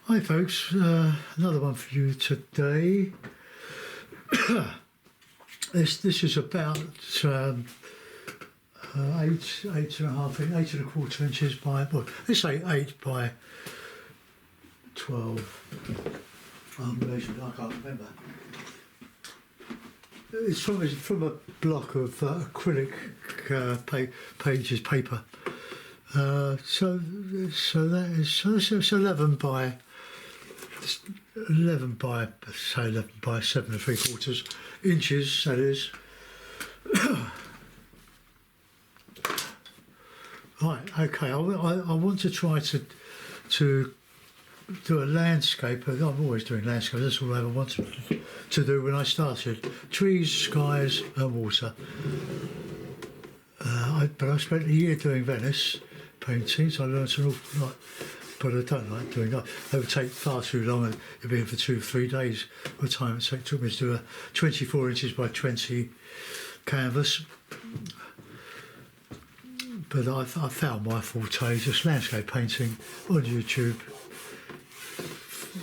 Hi folks, another one for you today. This is about 8.5 inches by, well, let's say 8 by 12. I can't remember. It's from a block of acrylic pages paper. So that is it's 11 by 7 3/4 inches. That is. Right. Okay. I want to try to do a landscape. I'm always doing landscape. That's all I ever wanted to do when I started. Trees, skies, and water. But I spent a year doing Venice paintings. I learned an awful lot, but I don't like doing that. They would take far too long, and it'd be in for 2 or 3 days. By the time it took me to do a 24 inches by 20 canvas. But I found my forte, just landscape painting on YouTube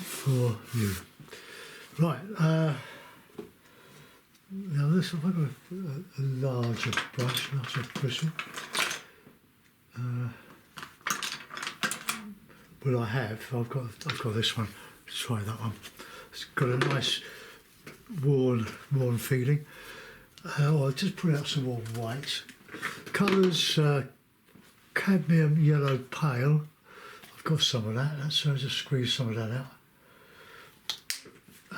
for you. Right, now this, I've got a larger brush, larger bristle. Well, I've got this one. Let's try that one. It's got a nice worn feeling. I'll just put out some more white. Colours, cadmium yellow pale. I've got some of that, so I'll just squeeze some of that out.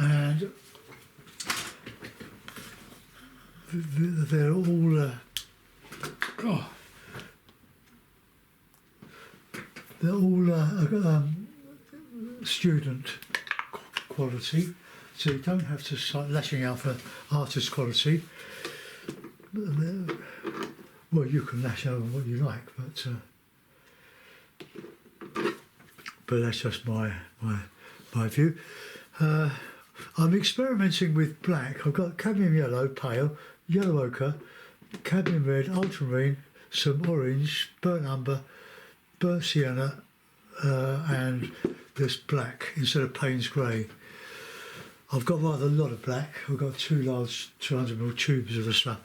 And they're all student quality, so you don't have to start lashing out for artist quality. Well, you can lash out on what you like, but that's just my view. I'm experimenting with black. I've got cadmium yellow, pale, yellow ochre, cadmium red, ultramarine, some orange, burnt umber, burnt sienna, and this black instead of Payne's grey. I've got rather a lot of black. I've got 2 large 200ml tubes of the stuff,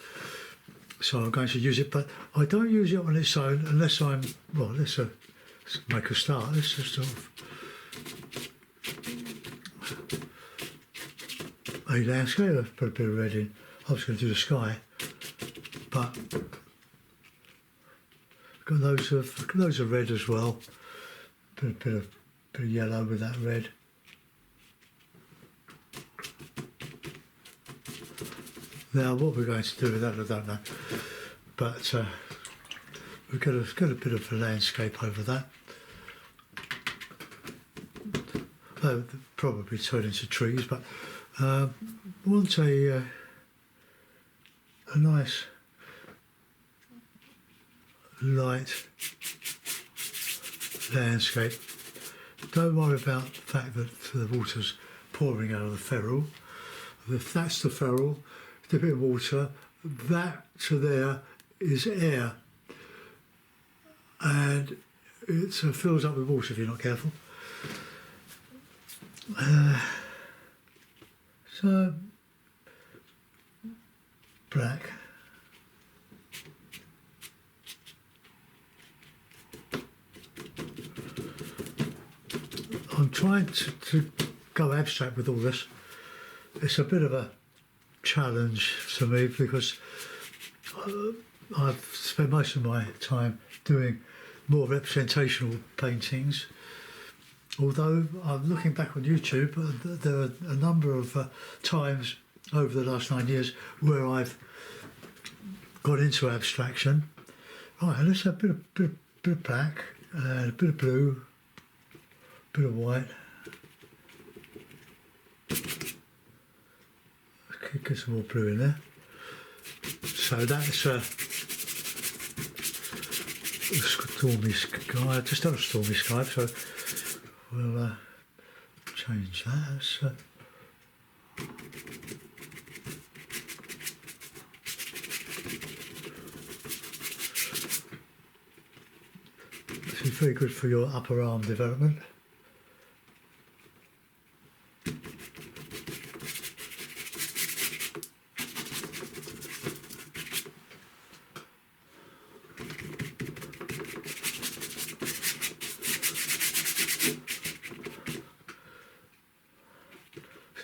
so I'm going to use it. But I don't use it on its own unless I'm, well, let's make a start. Let's just sort of a landscape. I've put a bit of red in. I was going to do the sky, but got loads of red as well. Bit of yellow with that red. Now, what we're going to do with that, I don't know, but we've got a bit of a landscape over that. They'll probably turn into trees, but want a nice light landscape. Don't worry about the fact that the water's pouring out of the ferrule. If that's the ferrule, it's a bit of water. That to there is air, and it fills up with water if you're not careful. So black. I'm trying to go abstract with all this. It's a bit of a challenge to me because I've spent most of my time doing more representational paintings. Although I'm looking back on YouTube, there are a number of times over the last 9 years where I've got into abstraction. Right, and let's have a bit of black, and a bit of blue, a bit of white. Okay, get some more blue in there. So that's a stormy sky. I just done a stormy sky, so we'll change that. This is very good for your upper arm development.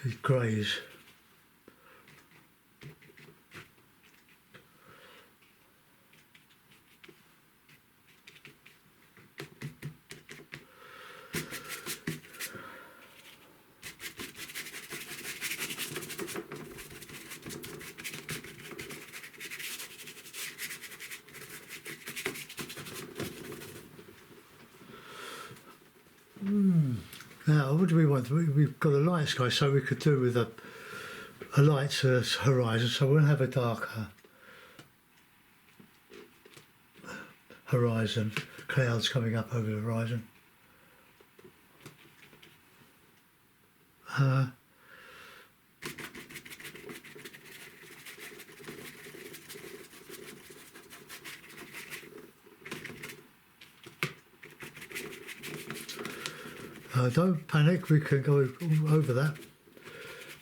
these greys. Now, what do we want? We've got a light sky, so we could do with a light horizon, so we'll have a darker horizon, clouds coming up over the horizon. Don't panic, we can go over that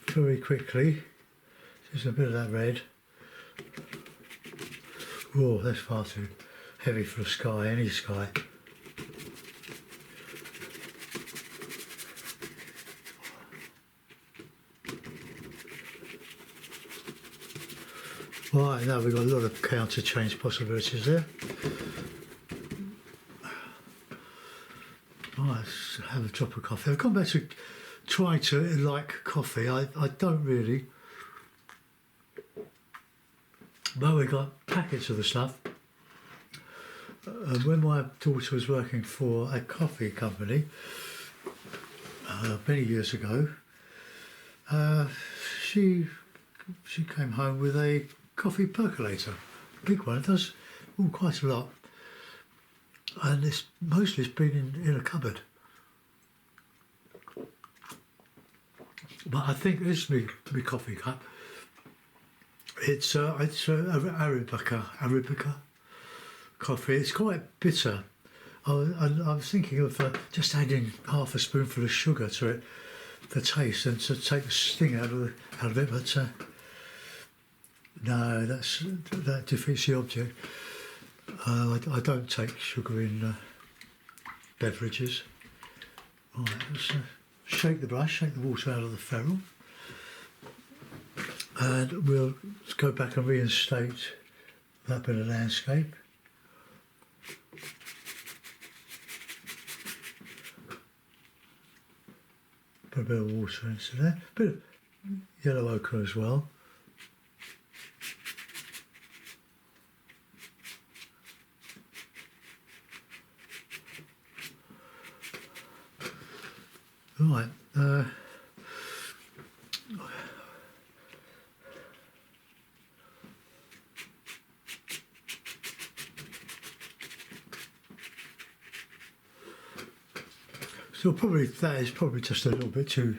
very quickly. Just a bit of that red. Oh, that's far too heavy for a sky, any sky. Right, now we've got a lot of counter change possibilities there. Right, let's have a drop of coffee. I've gone back to try to like coffee. I don't really. But we got packets of the stuff. When my daughter was working for a coffee company many years ago, she came home with a coffee percolator, a big one. It does quite a lot, and it's been in a cupboard. But I think this is my coffee cup. It's Arabica coffee. It's quite bitter. I was thinking of just adding half a spoonful of sugar to it for taste and to take the sting out of it. But no, that defeats the object. I don't take sugar in beverages. Right, let's shake the brush, shake the water out of the ferrule. And we'll go back and reinstate that bit of landscape. Put a bit of water into there, a bit of yellow ochre as well. Right. So that is probably just a little bit too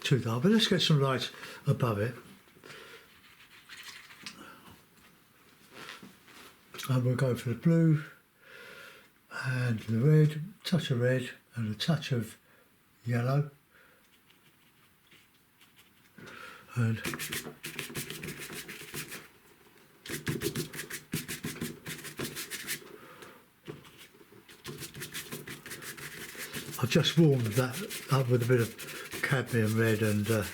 dark, but let's get some light above it. And we'll go for the blue and the red, touch of red and a touch of yellow. And I've just warmed that up with a bit of cadmium red and the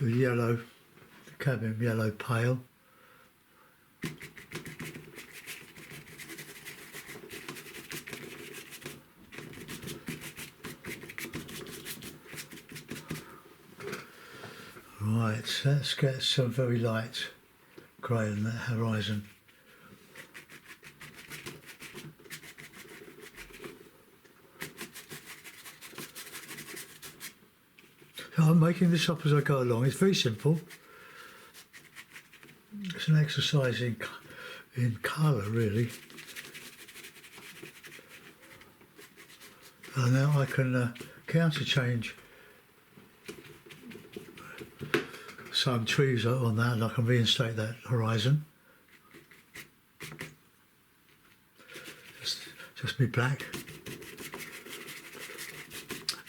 yellow, cadmium yellow pale. Right, so let's get some very light grey on that horizon. So I'm making this up as I go along. It's very simple. It's an exercise in colour, really. And now I can counter change some trees on that, and I can reinstate that horizon. Just be black.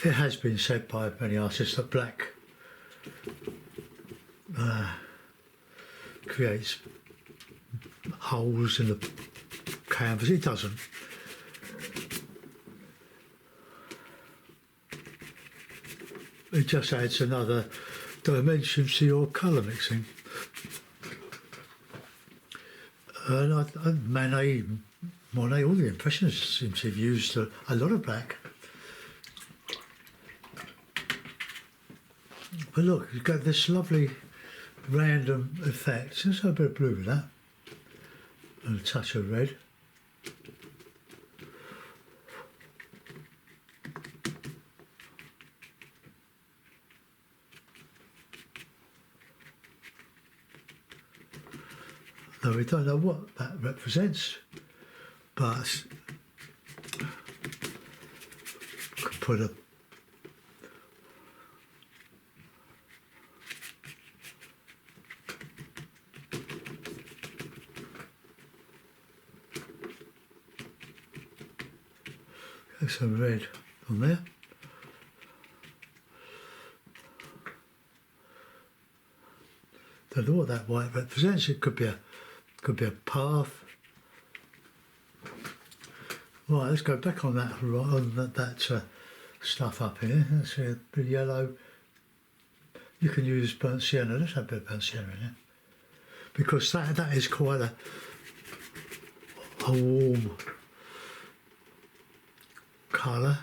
It has been said by many artists that black creates holes in the canvas. It doesn't. It just adds another dimension to your colour mixing. And Manet, all the Impressionists seem to have used a lot of black. But look, you've got this lovely random effect. Just a bit of blue with that. And a touch of red. Now we don't know what that represents, but I could put a some red on there. Don't know what that white represents. It could be a path. Right, let's go back on that stuff up here. Let's see a bit of yellow. You can use burnt sienna. Let's have a bit of burnt sienna in there, because that is quite a warm colour.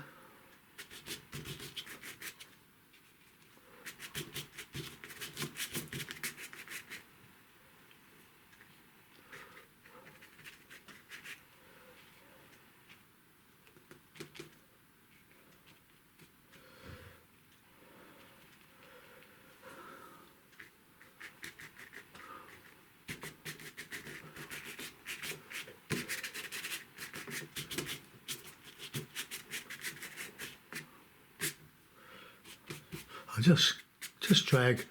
I just drag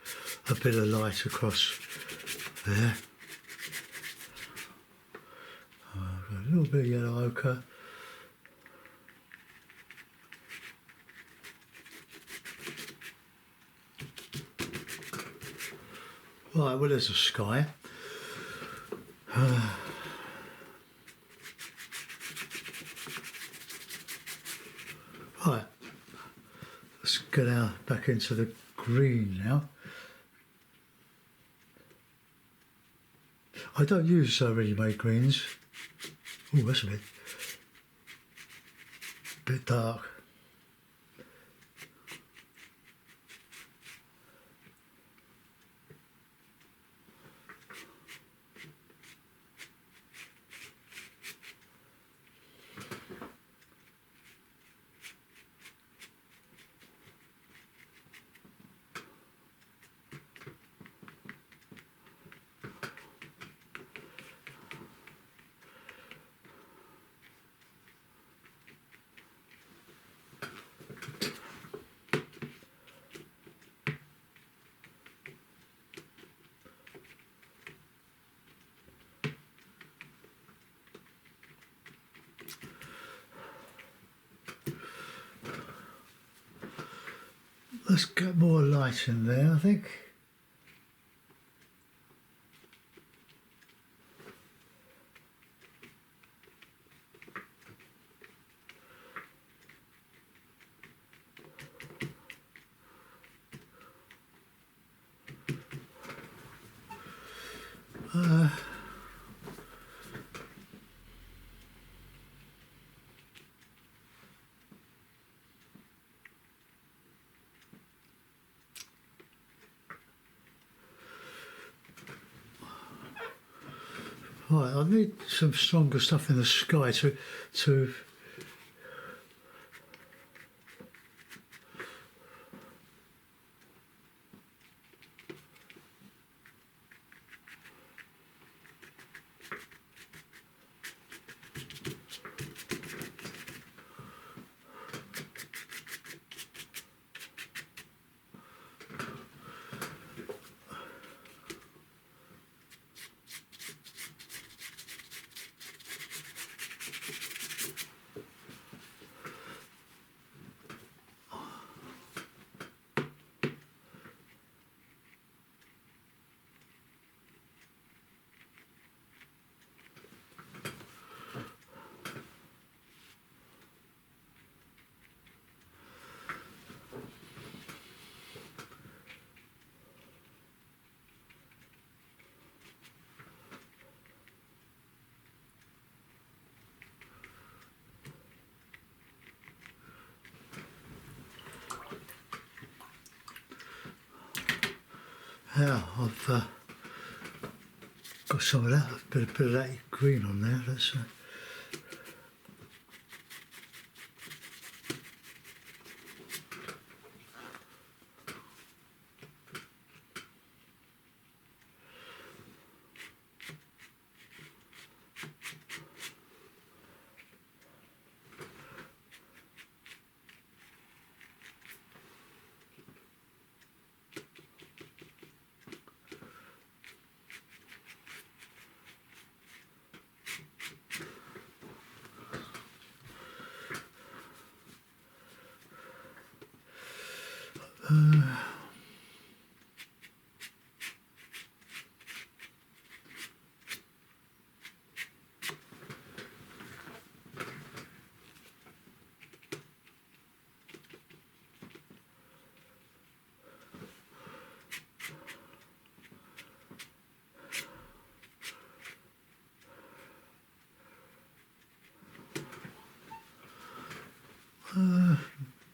a bit of light across there. A little bit of yellow ochre. Right, well, there's a sky. Right, let's get back into the green now. I don't use ready-made greens. Oh, that's a bit dark. Let's get more light in there, I think. Right, I need some stronger stuff in the sky to Now I've got some of that, a bit of that green on there. Let's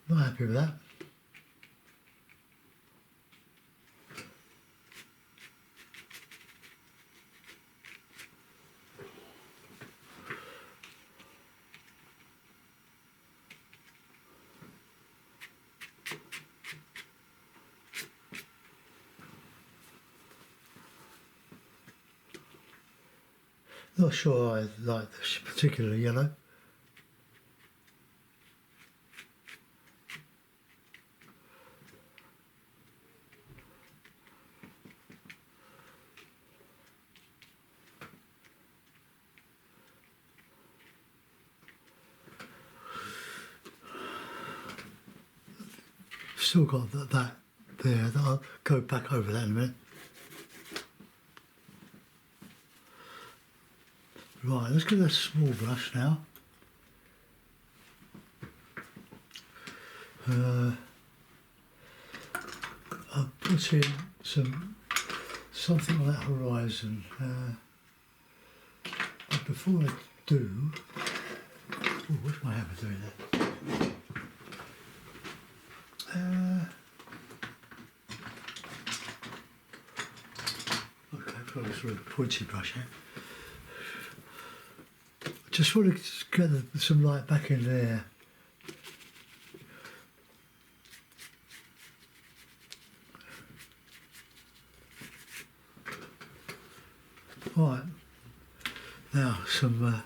not happy with that. Not sure I like this particular yellow. Still got that there. I'll go back over that in a minute. Right, let's get a small brush now. I'll put in something on that horizon. But before I do, what's my hammer doing there? Okay, I've got a sort of pointy brush here. Just want to get some light back in there. Right, now some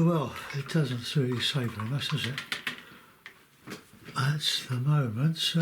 Oh well, it doesn't really say very much, does it? At the moment.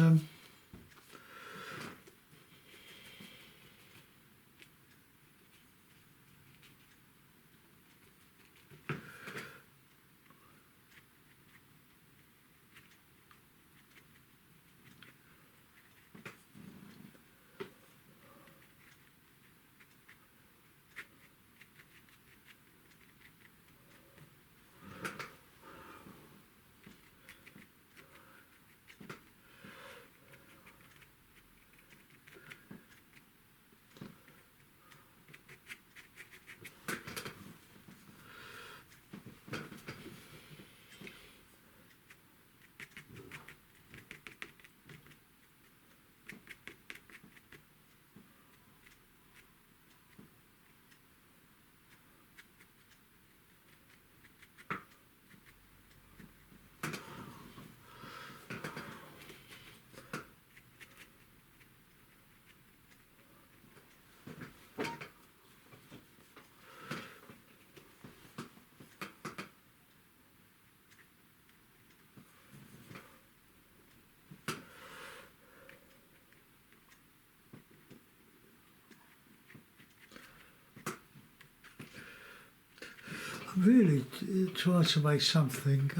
I'm really trying to make something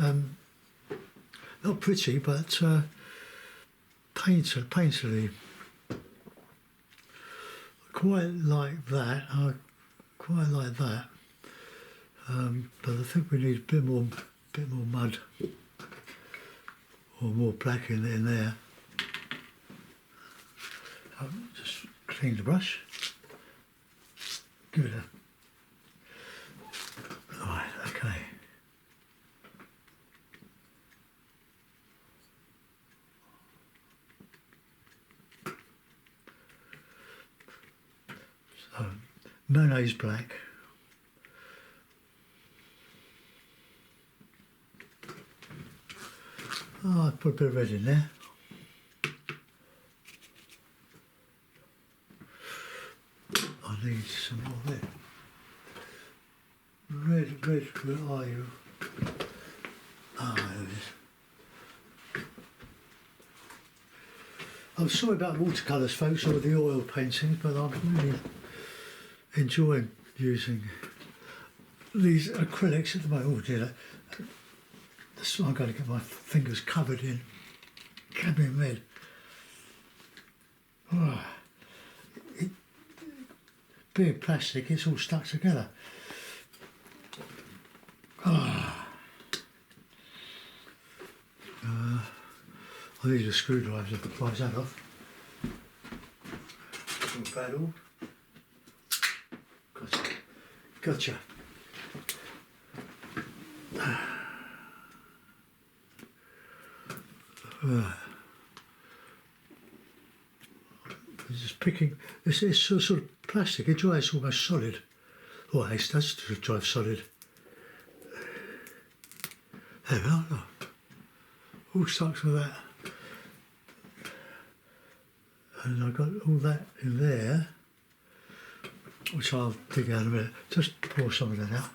not pretty, but painterly. Quite like that. I quite like that. But I think we need a bit more mud or more black in there. I'll just clean the brush. Give it a. Right, okay. So, Manet's black. Oh, I put a bit of red in there. I need some more red. Red, where are you? Ah, there it is. I'm sorry about watercolours, folks, or the oil paintings, but I'm really enjoying using these acrylics at the moment. Oh dear, I'm going to get my fingers covered in cadmium red. Oh, being plastic, it's all stuck together. Oh. I need a screwdriver to prise that off. Little paddle. Gotcha. Just picking. It's sort of plastic. It dries almost solid. Oh, it does dry solid. There we are. All stuck with that. And I've got all that in there, which I'll dig out in a minute. Just pour some of that out.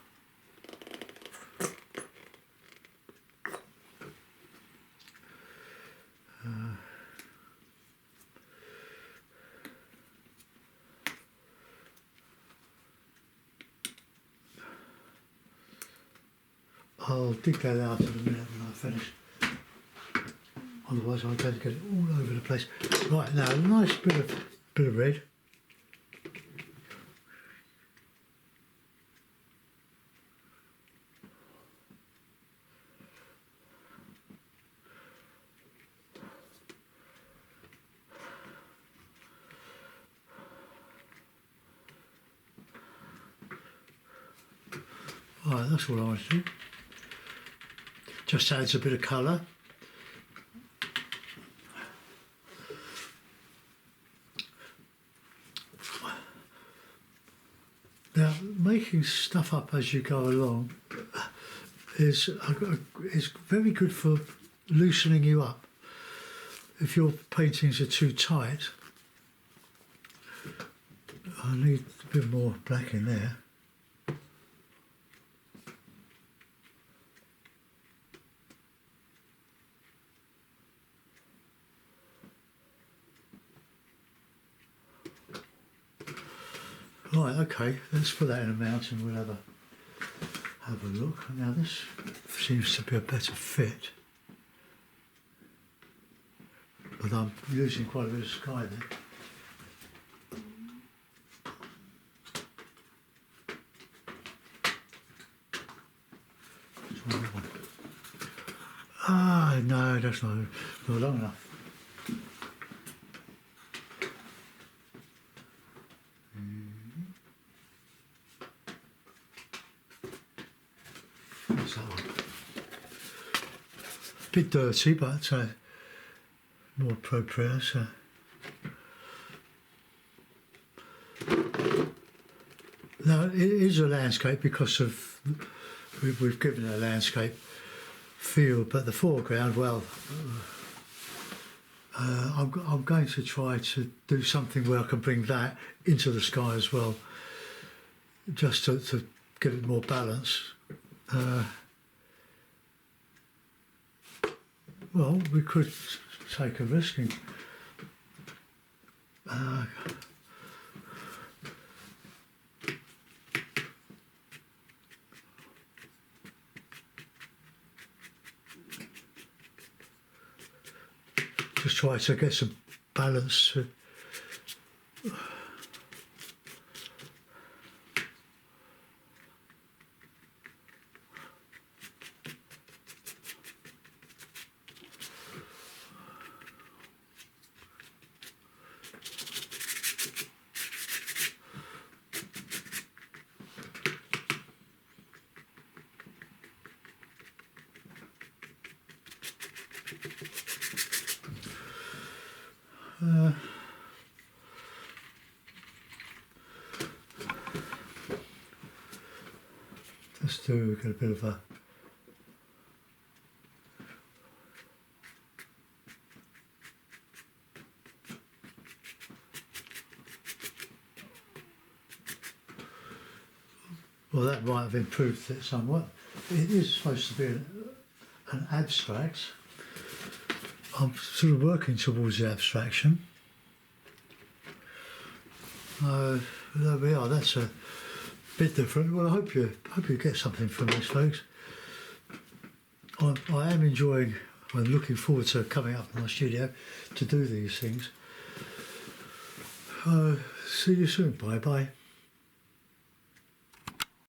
I'll dig that out in a minute when I finish. Otherwise I'm going to get it all over the place. Right, now a nice bit of red. Right, that's all I want to do. Just adds a bit of colour. Now, making stuff up as you go along is very good for loosening you up. If your paintings are too tight, I need a bit more black in there. Right, okay, let's put that in a mount and we'll have a look. Now this seems to be a better fit, but I'm losing quite a bit of sky there. Ah, no, that's not long enough. What's that one? Bit dirty, but more appropriate. So. Now, it is a landscape because of we've given it a landscape feel, but the foreground, well, I'm going to try to do something where I can bring that into the sky as well, just to give it more balance. Well, we could take a risk and just try to get some balance. Let's get a bit of a well, that might have improved it somewhat. It is supposed to be an abstract. I'm sort of working towards the abstraction. There we are. That's a bit different. Well, I hope you get something from this, folks. I am enjoying and looking forward to coming up in my studio to do these things. See you soon. Bye bye.